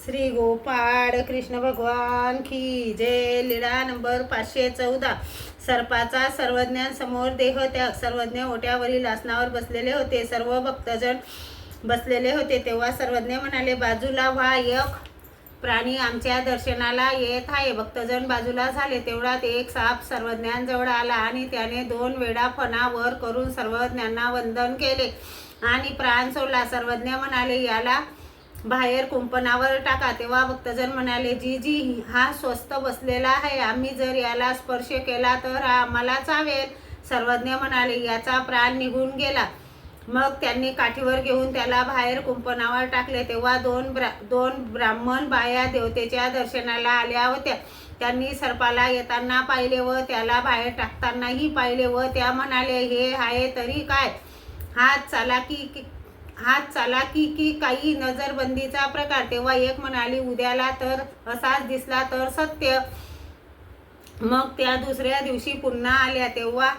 श्री गोपाळ कृष्ण भगवान की जय. लीळा नंबर 514. सर्पाचा सर्वज्ञांसमोर देहत्याग. सर्वज्ञ ओट्यावरील आसनावर बसलेले होते. सर्व भक्तजन बसलेले होते. तेव्हा सर्वज्ञ म्हणाले, बाजूला व्हा, एक प्राणी आमच्या दर्शनाला येत आहे. भक्तजन बाजूला झाले. तेवढ्यात एक साप सर्वज्ञांजवळ आला आणि त्याने 2 वेळा फणा वर करून सर्वज्ञांना वंदन केले आणि प्राण सोडला. सर्वज्ञ म्हणाले, याला बाहेर कुंपणावर टाका. तेव्हा भक्तजन म्हणाले, जी हा स्वस्थ बसलेला आहे. आम्ही जर याला स्पर्श केला तर हा आम्हाला चावेल. सर्वज्ञ म्हणाले, याचा प्राण निघून गेला. मग त्यांनी काठीवर घेऊन त्याला बाहेर कुंपणावर टाकले. तेव्हा दोन ब्राह्मण बाया देवतेच्या दर्शनाला आल्या होत्या. त्यांनी सर्पाला येताना पाहिले व त्याला बाहेर टाकतानाही पाहिले व त्या म्हणाले, हे आहे तरी काय? हात चालाकी की काही नजरबंदीचा प्रकार? तेव्हा एक म्हणाली, उद्याला तर असाच दिसला तर सत्य. मग त्या दुसऱ्या दिवशी पुन्हा आल्या. तेव्हा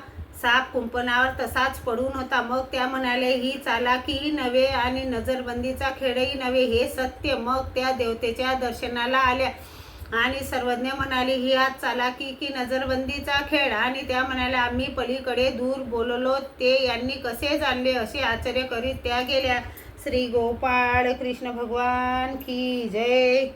साप कुंपणावर तसाच पडून होता. मग त्या म्हणाले, ही चालाकीही नव्हे आणि नजरबंदीचा खेळही नव्हे, हे सत्य. मग त्या देवतेच्या दर्शनाला आल्या आणि सर्वज्ञ म्हणाले, ही आज चालाकी की नजरबंदीचा खेळ? आणि त्या म्हणाल्या, आम्ही पलीकडे दूर बोललो, ते यांनी कसे जाणले? असे आश्चर्य करीत त्या गेल्या. श्री गोपाळ कृष्ण भगवान की जय.